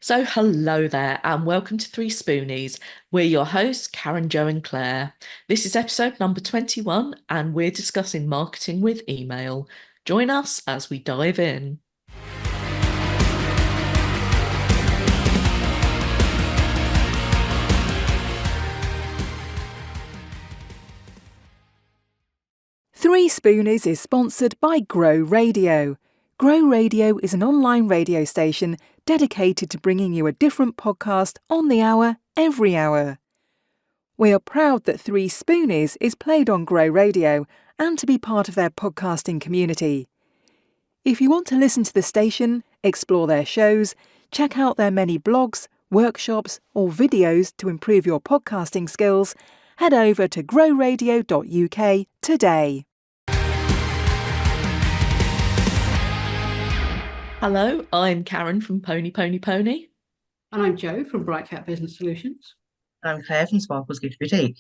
So, hello there, and welcome to 3Spoonies. We're your hosts, Karen, Joe, and Claire. This is episode number 21, and we're discussing marketing with email. Join us as we dive in. Three Spoonies is sponsored by Grow Radio. Grow Radio is an online radio station dedicated to bringing you a different podcast on the hour, every hour. We are proud that Three Spoonies is played on Grow Radio and to be part of their podcasting community. If you want to listen to the station, explore their shows, check out their many blogs, workshops, or videos to improve your podcasting skills, head over to growradio.uk today. Hello, I'm Karen from Pony Pony Pony. And I'm Joe from Bright Cat Business Solutions. I'm Claire from Sparkle's Gift Boutique.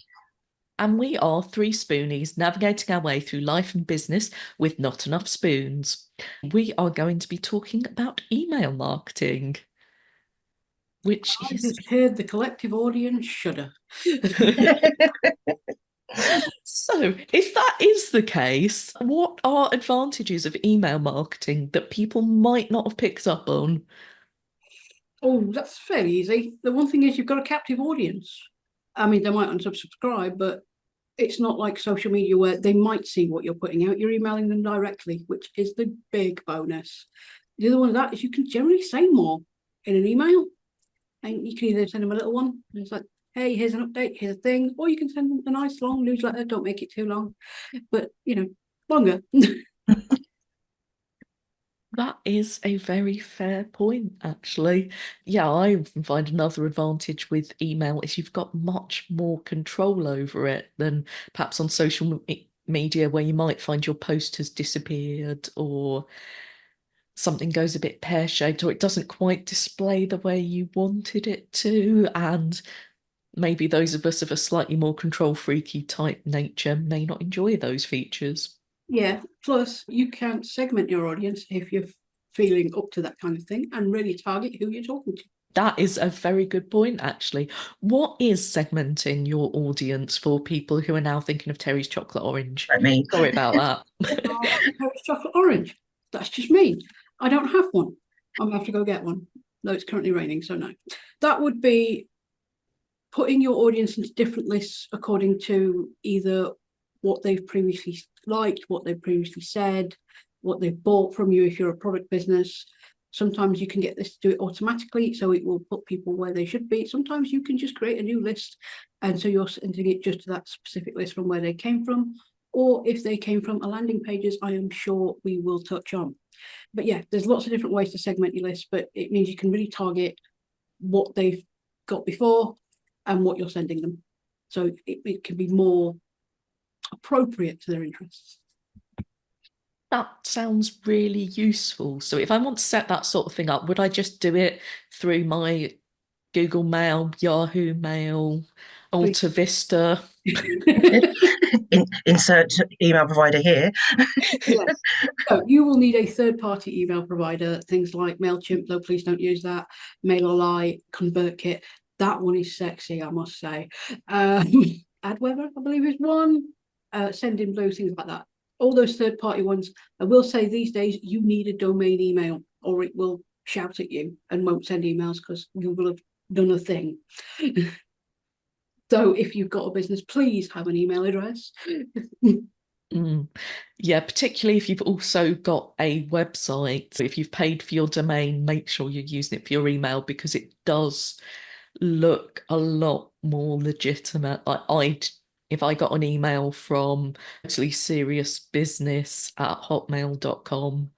And we are Three Spoonies, navigating our way through life and business with not enough spoons. We are going to be talking about email marketing, which I is... just heard the collective audience shudder. So, if that is the case, what are advantages of email marketing that people might not have picked up on? Oh, that's fairly easy. The one thing is you've got a captive audience. I mean, they might unsubscribe, but it's not like social media where they might see what you're putting out. You're emailing them directly, which is the big bonus. The other one of that is you can generally say more in an email. And you can either send them a little one, and it's like, hey, here's an update, here's a thing, or you can send them a nice long newsletter. Don't make it too long, but longer. That is a very fair point, actually. Yeah, I find another advantage with email is you've got much more control over it than perhaps on social media, where you might find your post has disappeared or something goes a bit pear-shaped or it doesn't quite display the way you wanted it to. And maybe those of us of a slightly more control freaky type nature may not enjoy those features. Yeah, plus you can segment your audience if you're feeling up to that kind of thing and really target who you're talking to. That is a very good point, actually. What is segmenting your audience for people who are now thinking of Terry's chocolate orange? Like me. Sorry about that. Terry's chocolate orange. That's just me. I don't have one. I'm going to have to go get one. Though it's currently raining, so no. That would be putting your audience into different lists according to either what they've previously liked, what they've previously said, what they've bought from you if you're a product business. Sometimes you can get this to do it automatically, so it will put people where they should be. Sometimes you can just create a new list, and so you're sending it just to that specific list from where they came from. Or if they came from a landing pages, I am sure we will touch on. But yeah, there's lots of different ways to segment your list, but it means you can really target what they've got before and what you're sending them. So it can be more appropriate to their interests. That sounds really useful. So if I want to set that sort of thing up, would I just do it through my Google Mail, Yahoo Mail, Alta Vista? Insert email provider here. Yes. So you will need a third-party email provider, things like MailChimp, though please don't use that, MailerLite, ConvertKit. That one is sexy, I must say. AdWeather, I believe, is one. Sendinblue, things like that. All those third-party ones. I will say these days you need a domain email or it will shout at you and won't send emails because you will have done a thing. So if you've got a business, please have an email address. Yeah, particularly if you've also got a website. So if you've paid for your domain, make sure you're using it for your email because it does look a lot more legitimate. If I got an email from Totally Serious Business at hotmail.com,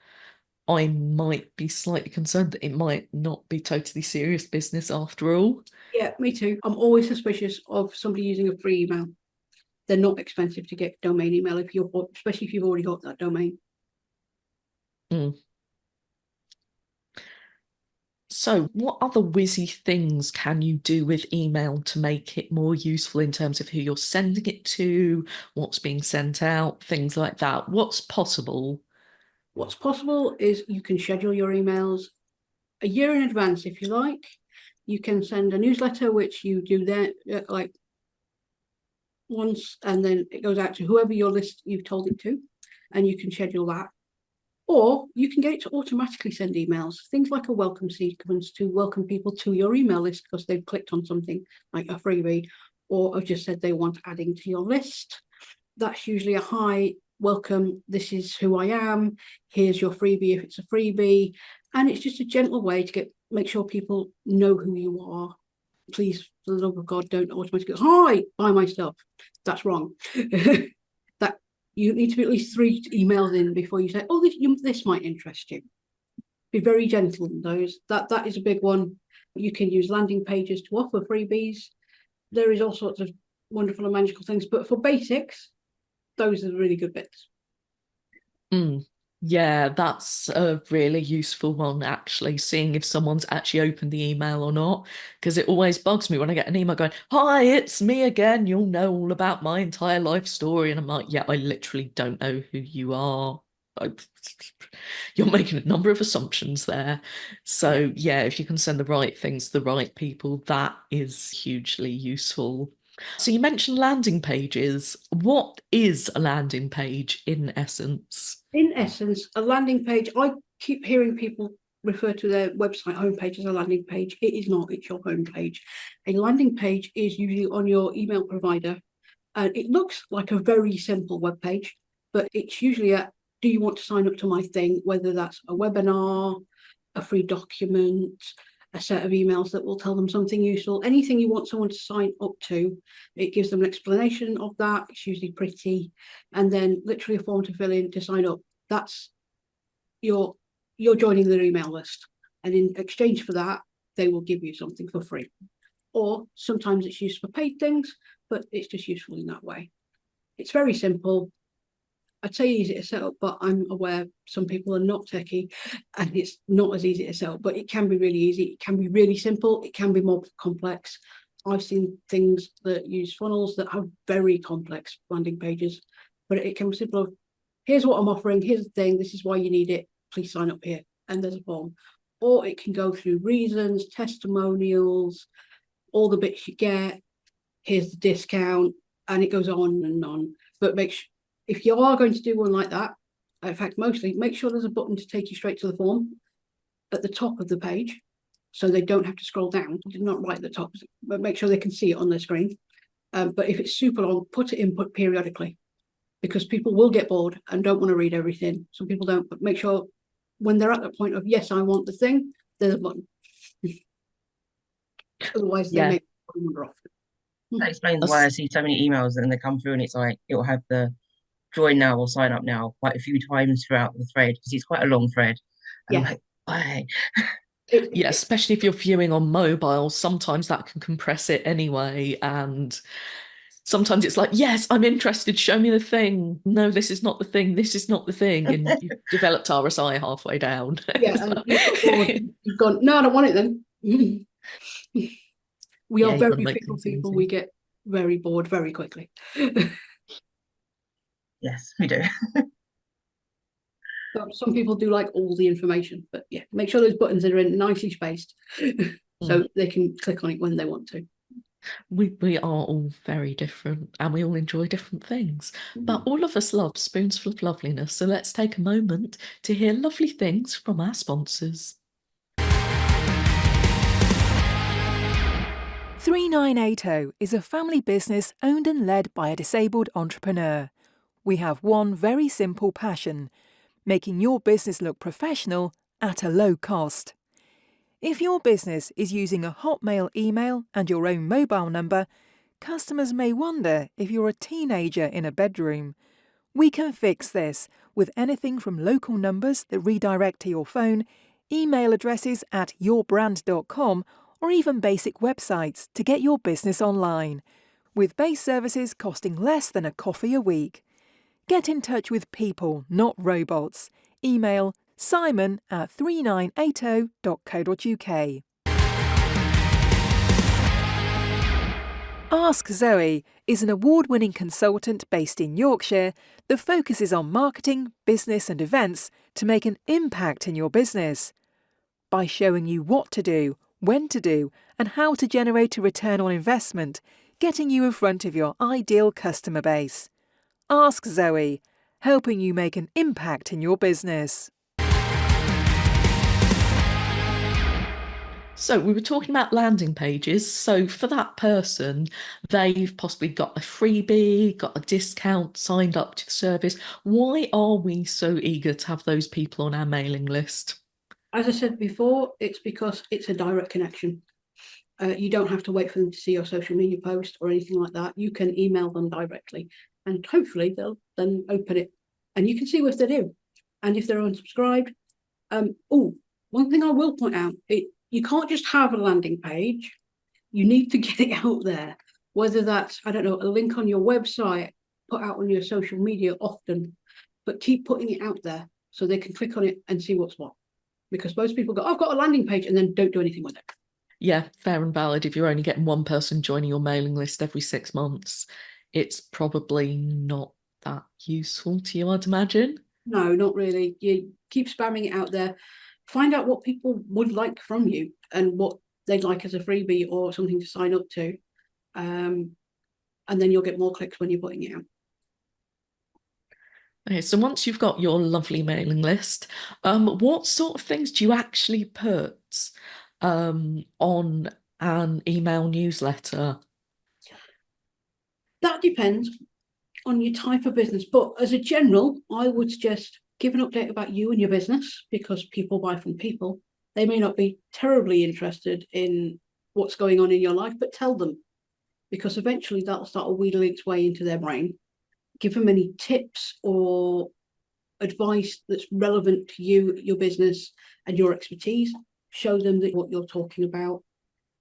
I might be slightly concerned that it might not be Totally Serious Business after all. Yeah, me too. I'm always suspicious of somebody using a free email. They're not expensive to get domain email especially if you've already got that domain. So what other whizzy things can you do with email to make it more useful in terms of who you're sending it to, what's being sent out, things like that? What's possible? What's possible is you can schedule your emails. a year in advance if you like. You can send a newsletter, which you do there like once, and then it goes out to whoever your list you've told it to, and you can schedule that. Or you can get it to automatically send emails, things like a welcome sequence to welcome people to your email list because they've clicked on something like a freebie or have just said they want adding to your list. That's usually a hi, welcome, this is who I am, here's your freebie if it's a freebie. And it's just a gentle way to make sure people know who you are. Please, for the love of God, don't automatically go, hi, buy my stuff. That's wrong. That you need to be at least 3 emails in before you say, oh, this might interest you. Be very gentle in those. That is a big one. You can use landing pages to offer freebies. There is all sorts of wonderful and magical things, but for basics, those are the really good bits. Yeah, that's a really useful one, actually, seeing if someone's actually opened the email or not, because it always bugs me when I get an email going, hi, it's me again, you'll know all about my entire life story. And I'm like, yeah, I literally don't know who you are. You're making a number of assumptions there. So yeah, if you can send the right things to the right people, that is hugely useful. So you mentioned landing pages. What is a landing page in essence? In essence, a landing page, I keep hearing people refer to their website homepage as a landing page. It is not, it's your homepage. A landing page is usually on your email provider, and it looks like a very simple web page, but it's usually do you want to sign up to my thing, whether that's a webinar, a free document, a set of emails that will tell them something useful, anything you want someone to sign up to. It gives them an explanation of that. It's usually pretty, and then literally a form to fill in to sign up. That's you're joining their email list, and in exchange for that, they will give you something for free. Or sometimes it's used for paid things, but it's just useful in that way. It's very simple. I'd say easy to set up, but I'm aware some people are not techie and it's not as easy to set up, but it can be really easy. It can be really simple. It can be more complex. I've seen things that use funnels that have very complex landing pages, but it can be simple. Here's what I'm offering. Here's the thing. This is why you need it. Please sign up here. And there's a form. Or it can go through reasons, testimonials, all the bits you get. Here's the discount, and it goes on and on. But make sure, if you are going to do one like that, in fact, mostly, make sure there's a button to take you straight to the form at the top of the page, so they don't have to scroll down. Not right at the top, but make sure they can see it on their screen. But if it's super long, put it in periodically, because people will get bored and don't want to read everything. Some people don't, but make sure when they're at the point of, yes, I want the thing, there's a button. Otherwise, they make it wander off. That explains why I see so many emails and they come through and it's like, it'll have the join now or sign up now quite a few times throughout the thread because it's quite a long thread. And I'm like, why? Yeah, especially if you're viewing on mobile, sometimes that can compress it anyway. And sometimes it's like, yes, I'm interested, show me the thing. No, this is not the thing, this is not the thing. And you've developed RSI halfway down. Yeah, and you've gone, no, I don't want it then. We are very fickle people. We get very bored very quickly. Yes, we do. Some people do like all the information, but yeah, make sure those buttons are in nicely spaced so they can click on it when they want to. We are all very different and we all enjoy different things, but all of us love Spoonsful of Loveliness. So let's take a moment to hear lovely things from our sponsors. 3980 is a family business owned and led by a disabled entrepreneur. We have one very simple passion: making your business look professional at a low cost. If your business is using a Hotmail email and your own mobile number, customers may wonder if you're a teenager in a bedroom. We can fix this with anything from local numbers that redirect to your phone, email addresses at yourbrand.com, or even basic websites to get your business online, with base services costing less than a coffee a week. Get in touch with people, not robots. Email simon@3980.co.uk. Ask Zoe is an award-winning consultant based in Yorkshire that focuses on marketing, business and events to make an impact in your business. by showing you what to do, when to do, and how to generate a return on investment, getting you in front of your ideal customer base. Ask Zoe, helping you make an impact in your business. So we were talking about landing pages. So for that person, they've possibly got a freebie, got a discount, signed up to the service. Why are we so eager to have those people on our mailing list? As I said before, it's because it's a direct connection. You don't have to wait for them to see your social media post or anything like that. You can email them directly, and hopefully they'll then open it and you can see what they do. And if they're unsubscribed, one thing I will point out, you can't just have a landing page. You need to get it out there, whether that's, I don't know, a link on your website, put out on your social media often, but keep putting it out there so they can click on it and see what's what. Because most people go, I've got a landing page, and then don't do anything with it. Yeah, fair and valid. If you're only getting one person joining your mailing list every 6 months, it's probably not that useful to you, I'd imagine. No, not really. You keep spamming it out there. Find out what people would like from you and what they'd like as a freebie or something to sign up to. And then you'll get more clicks when you're putting it out. Okay, so once you've got your lovely mailing list, what sort of things do you actually put on an email newsletter? That depends on your type of business. But as a general, I would suggest give an update about you and your business, because people buy from people. They may not be terribly interested in what's going on in your life, but tell them, because eventually that'll start wheedling its way into their brain. Give them any tips or advice that's relevant to you, your business, and your expertise. Show them that what you're talking about.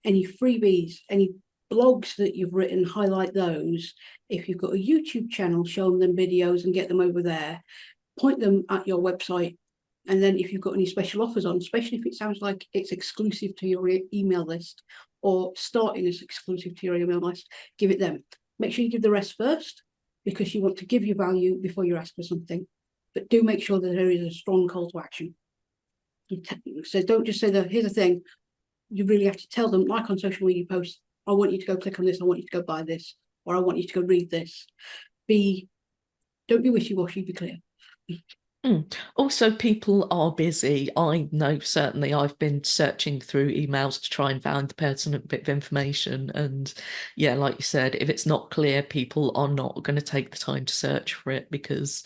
Any freebies, any blogs that you've written, highlight those. If you've got a YouTube channel, show them videos and get them over there. Point them at your website. And then if you've got any special offers on, especially if it sounds like it's exclusive to your email list or starting as exclusive to your email list, give it them. Make sure you give the rest first, because you want to give your value before you ask for something. But do make sure that there is a strong call to action. So don't just say that, here's the thing. You really have to tell them, like on social media posts, I want you to go click on this, I want you to go buy this, or I want you to go read this. Don't be wishy-washy, be clear. Also, people are busy. I know certainly I've been searching through emails to try and find the pertinent bit of information. And yeah, like you said, if it's not clear, people are not going to take the time to search for it, because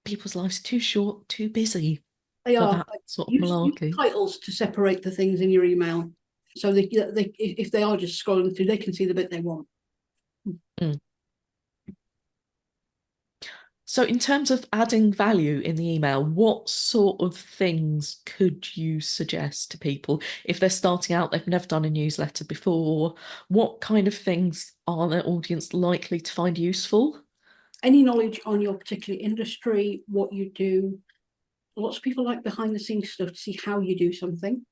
people's lives are too short, too busy They for are. that sort of Use malarkey. titles to separate the things in your email. So if they are just scrolling through, they can see the bit they want. Mm. So in terms of adding value in the email, what sort of things could you suggest to people if they're starting out, they've never done a newsletter before? What kind of things are their audience likely to find useful? Any knowledge on your particular industry, what you do. Lots of people like behind the scenes stuff to see how you do something.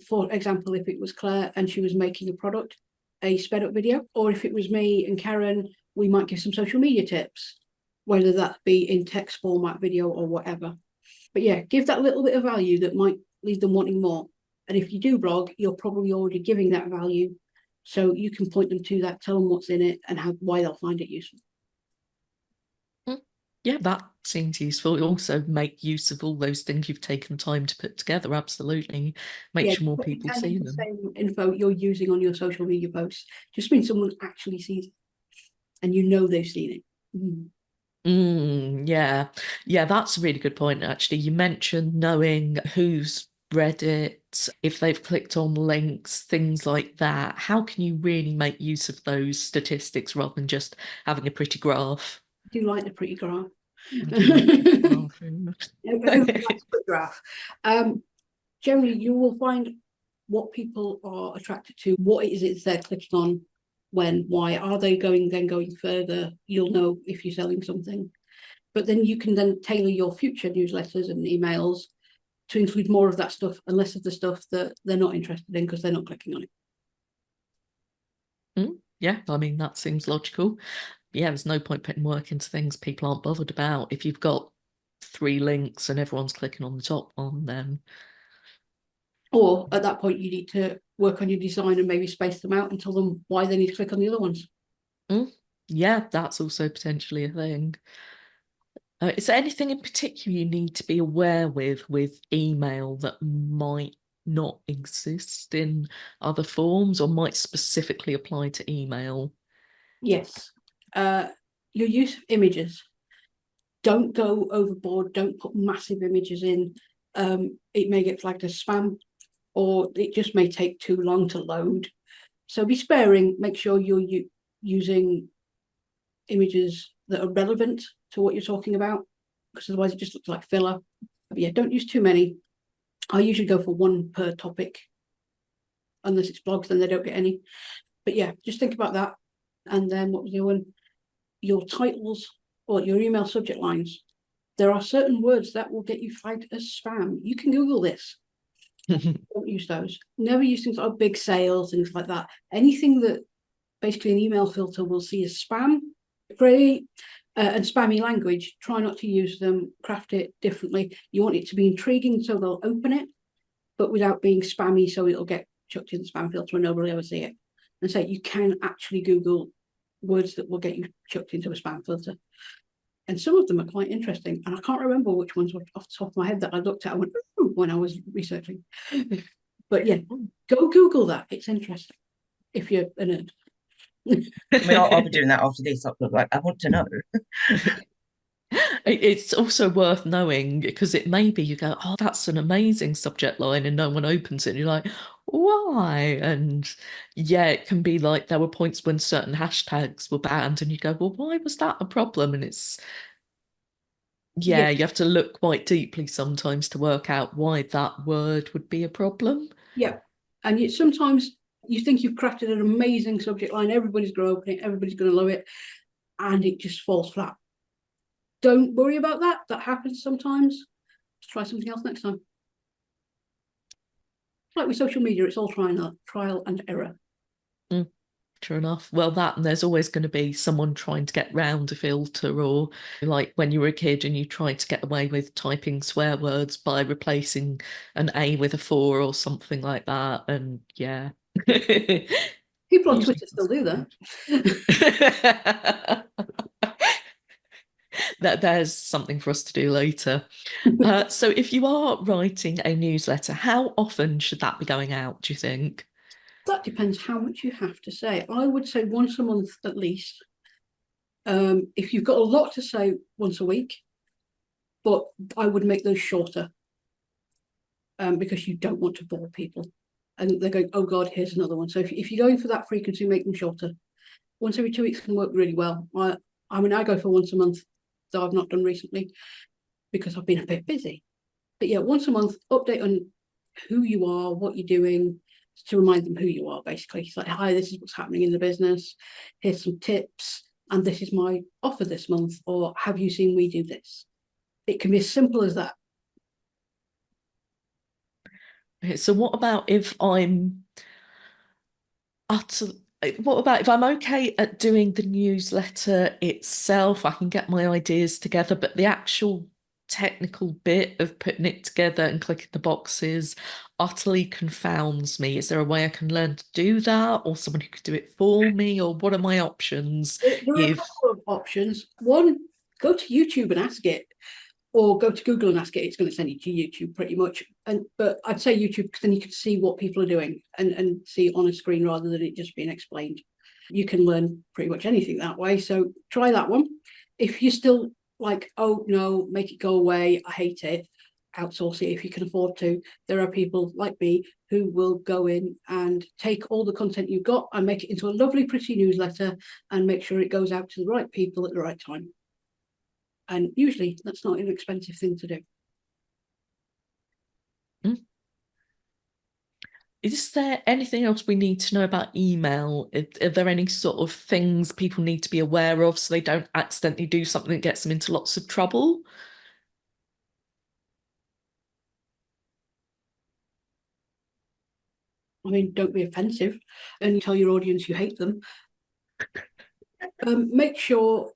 For example, if it was Claire and she was making a product, a sped up video, or if it was me and Karen, we might give some social media tips, whether that be in text format, video, or whatever. But yeah, give that little bit of value that might leave them wanting more. And if you do blog, you're probably already giving that value. So you can point them to that, tell them what's in it and why they'll find it useful. Yeah, that seems useful. Also make use of all those things you've taken time to put together. Absolutely. Make sure more people see The them. same info you're using on your social media posts just means someone actually sees it and you know they've seen it. Yeah. Yeah, that's a really good point, actually. You mentioned knowing who's read it, if they've clicked on links, things like that. How can you really make use of those statistics rather than just having a pretty graph? I do like the pretty graph. I do like pretty graph. Everybody likes a good graph. Generally, you will find what people are attracted to, what it is they're clicking on, when, why. Are they going further? You'll know if you're selling something. But then you can then tailor your future newsletters and emails to include more of that stuff and less of the stuff that they're not interested in because they're not clicking on it. Yeah, I mean, that seems logical. Yeah, there's no point putting work into things people aren't bothered about. If you've got 3 links and everyone's clicking on the top one, then Or at that point, you need to work on your design and maybe space them out and tell them why they need to click on the other ones. Yeah, that's also potentially a thing. Is there anything in particular you need to be aware with email that might not exist in other forms or might specifically apply to email? Yes. Your use of images. Don't go overboard. Don't put massive images in. It may get flagged as spam, or it just may take too long to load. So be sparing. Make sure you're using images that are relevant to what you're talking about, because otherwise it just looks like filler. But yeah, don't use too many. I usually go for one per topic. Unless it's blogs, then they don't get any. But yeah, just think about that. And then what was the other one? Your titles or your email subject lines. There are certain words that will get you flagged as spam. You can Google this. Don't use those. Never use things like big sales, things like that. Anything that basically an email filter will see as spam, pretty and spammy language, try not to use them, craft it differently. You want it to be intriguing so they'll open it, but without being spammy so it'll get chucked in the spam filter and nobody ever see it. And so you can actually Google words that will get you chucked into a spam filter. And some of them are quite interesting. And I can't remember which ones were off the top of my head that I looked at and went, ooh, when I was researching. But yeah, go Google that. It's interesting if you're a nerd. I mean, I'll be doing that after this. Like, I want to know. It's also worth knowing because it may be you go, oh, that's an amazing subject line, and no one opens it. And you're like, why? And yeah, it can be like there were points when certain hashtags were banned, and you go, well, why was that a problem? And it's, Yeah, yeah, you have to look quite deeply sometimes to work out why that word would be a problem. yeah. And sometimes you think you've crafted an amazing subject line, everybody's going to open it, everybody's going to love it, and it just falls flat. Don't worry about that. That happens sometimes. Just try something else next time. Like with social media, it's all trial and error. True enough. Well, that and there's always going to be someone trying to get round a filter, or like when you were a kid and you tried to get away with typing swear words by replacing an A with a 4 or something like that. And yeah. People on Usually Twitter still do that. there's something for us to do later. So if you are writing a newsletter, how often should that be going out, do you think? That depends how much you have to say. I would say once a month at least. If you've got a lot to say, once a week, but I would make those shorter because you don't want to bore people. And they're going, oh God, here's another one. So if you're going for that frequency, make them shorter. Once every 2 weeks can work really well. I mean, I go for once a month, though I've not done recently because I've been a bit busy. But yeah, once a month, update on who you are, what you're doing, to remind them who you are, basically. It's like, hi, this is what's happening in the business. Here's some tips. And this is my offer this month. Or have you seen we do this? It can be as simple as that. Okay, so what about if I'm utter what about if I'm okay at doing the newsletter itself? I can get my ideas together, but the actual technical bit of putting it together and clicking the boxes utterly confounds me. Is there a way I can learn to do that, or someone who could do it for me, or what are my options There are a if couple of options. One, go to YouTube and ask it, or go to Google and ask it. It's going to send you to YouTube pretty much. But I'd say YouTube because then you can see what people are doing and see it on a screen rather than it just being explained. You can learn pretty much anything that way. So try that one. If you're still like, oh no, make it go away, I hate it, outsource it if you can afford to. There are people like me who will go in and take all the content you've got and make it into a lovely, pretty newsletter and make sure it goes out to the right people at the right time. And usually that's not an expensive thing to do. is there anything else we need to know about email? Are there any sort of things people need to be aware of so they don't accidentally do something that gets them into lots of trouble? I mean, don't be offensive and tell your audience you hate them. Make sure,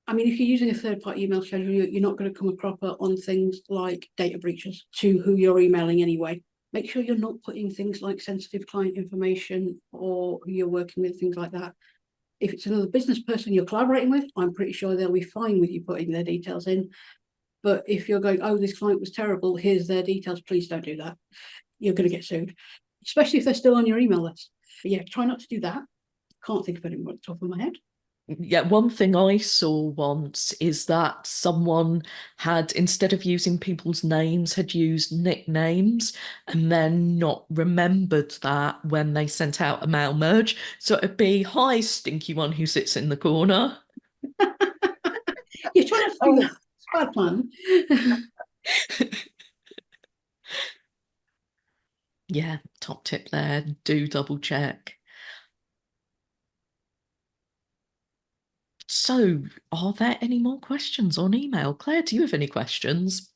I mean, if you're using a third-party email scheduler, you're not going to come a cropper on things like data breaches to who you're emailing anyway. Make sure you're not putting things like sensitive client information or who you're working with, things like that. If it's another business person you're collaborating with, I'm pretty sure they'll be fine with you putting their details in. But if you're going, oh, this client was terrible, here's their details, please don't do that. You're going to get sued, especially if they're still on your email list. But yeah, try not to do that. Can't think of any more at the top of my head. Yeah, one thing I saw once is that someone had, instead of using people's names, had used nicknames and then not remembered that when they sent out a mail merge. So it'd be, hi, stinky one who sits in the corner. Yeah, try not to do that. It's a bad plan. Yeah, top tip there. Do double check. So, are there any more questions on email? Claire, do you have any questions?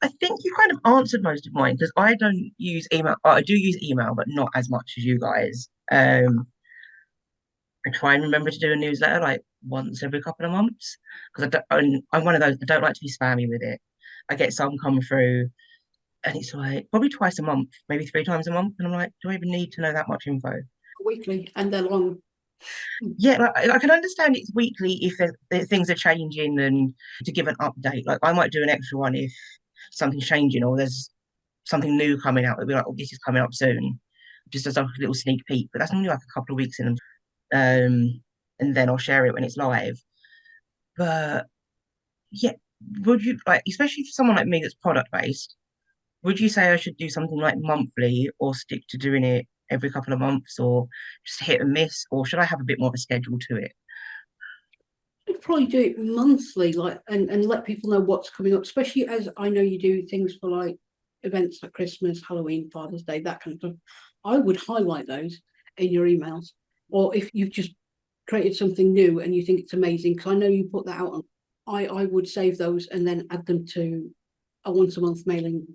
I think you kind of answered most of mine because I don't use email. I do use email, but not as much as you guys. I try and remember to do a newsletter like once every couple of months because I'm one of those. I don't like to be spammy with it. I get some come through, and it's like probably twice a month, maybe 3 times a month, and I'm like, do I even need to know that much info? Weekly, and they're long. Yeah, like, I can understand it's weekly if things are changing and to give an update. Like I might do an extra one if something's changing or there's something new coming out. It'll be like, oh, this is coming up soon, just as like a little sneak peek. But that's only like a couple of weeks in, and then I'll share it when it's live. But yeah, would you like, especially for someone like me that's product based, would you say I should do something like monthly or stick to doing it every couple of months or just hit and miss, or should I have a bit more of a schedule to it? I'd probably do it monthly, like, and let people know what's coming up, especially as I know you do things for like events like Christmas, Halloween, Father's Day, that kind of stuff. I would highlight those in your emails. Or if you've just created something new and you think it's amazing, because I know you put that out on, I would save those and then add them to a once a month mailing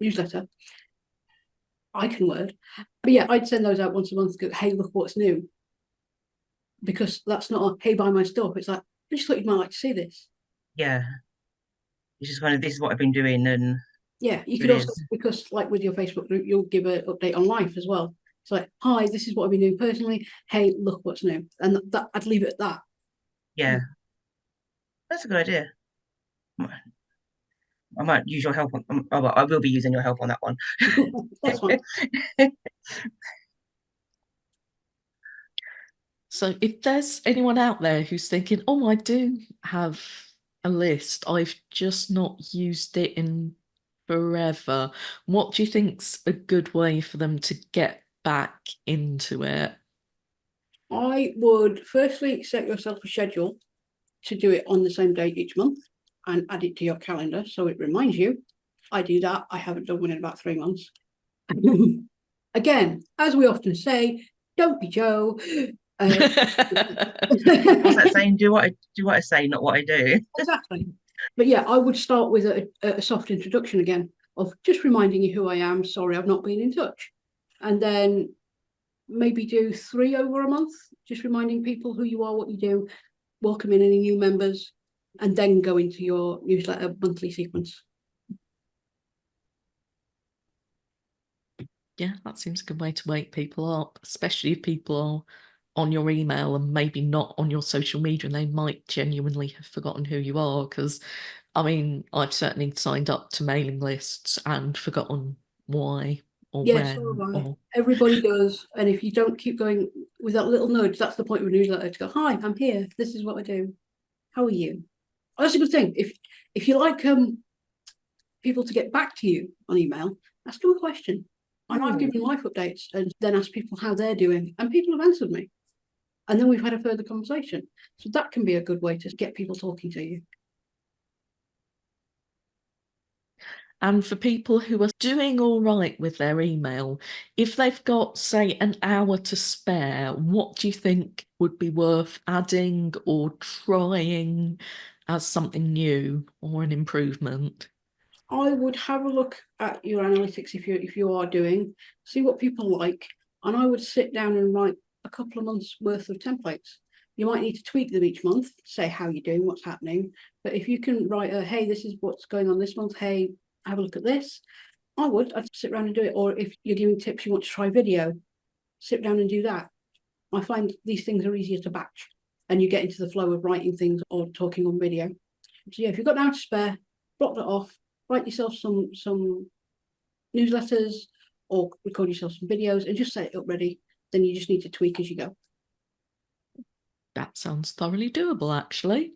newsletter. I can word. But yeah, I'd send those out once a month, go, hey, look what's new. Because that's not a hey, buy my stuff. It's like, I just thought you might like to see this. Yeah, it's just kind of this is what I've been doing, and Yeah, you here could it also, is. because like with your Facebook group, you'll give an update on life as well. It's like, hi, this is what I've been doing personally. Hey, look what's new. And that I'd leave it at that. Yeah, that's a good idea. I might use your help on. Oh, well, I will be using your help on that one. That's fine. So, if there's anyone out there who's thinking, oh, I do have a list, I've just not used it in forever, what do you think's a good way for them to get back into it? I would firstly set yourself a schedule to do it on the same day each month and add it to your calendar so it reminds you. I do that. I haven't done one in about 3 months. Again, as we often say, don't be Joe. What's that saying? Do what I say, not what I do. Exactly. But yeah, I would start with a soft introduction again of just reminding you who I am. Sorry, I've not been in touch. And then maybe do 3 over a month, just reminding people who you are, what you do, welcoming any new members, and then go into your newsletter monthly sequence. Yeah, that seems a good way to wake people up, especially if people are on your email and maybe not on your social media and they might genuinely have forgotten who you are. Because, I mean, I've certainly signed up to mailing lists and forgotten why or Yes, so when have I. or Everybody does. And if you don't keep going with that little nudge, that's the point of a newsletter, to go, hi, I'm here. This is what I do. How are you? That's a good thing. If you like people to get back to you on email, ask them a question. And I've given life updates and then asked people how they're doing, and people have answered me. And then we've had a further conversation. So that can be a good way to get people talking to you. And for people who are doing all right with their email, if they've got, say, an hour to spare, what do you think would be worth adding or trying as something new or an improvement? I would have a look at your analytics if you are doing, see what people like, and I would sit down and write a couple of months worth of templates. You might need to tweak them each month, say how you're doing, what's happening. But if you can write a, hey, this is what's going on this month, hey, have a look at this, I'd sit around and do it. Or if you're giving tips, you want to try video, sit down and do that. I find these things are easier to batch and you get into the flow of writing things or talking on video. So yeah, if you've got an hour to spare, block that off, write yourself some newsletters or record yourself some videos and just set it up ready. Then you just need to tweak as you go. That sounds thoroughly doable, actually.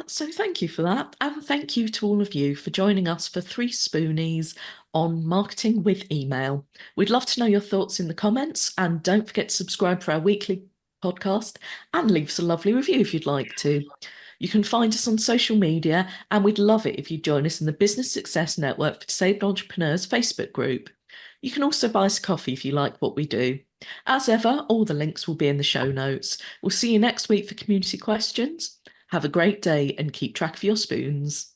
So thank you for that. And thank you to all of you for joining us for 3Spoonies on marketing with email. We'd love to know your thoughts in the comments, and don't forget to subscribe for our weekly podcast and leave us a lovely review if you'd like to. You can find us on social media, and we'd love it if you join us in the Business Success Network for Disabled Entrepreneurs Facebook group. You can also buy us a coffee if you like what we do. As ever, all the links will be in the show notes. We'll see you next week for community questions. Have a great day and keep track of your spoons.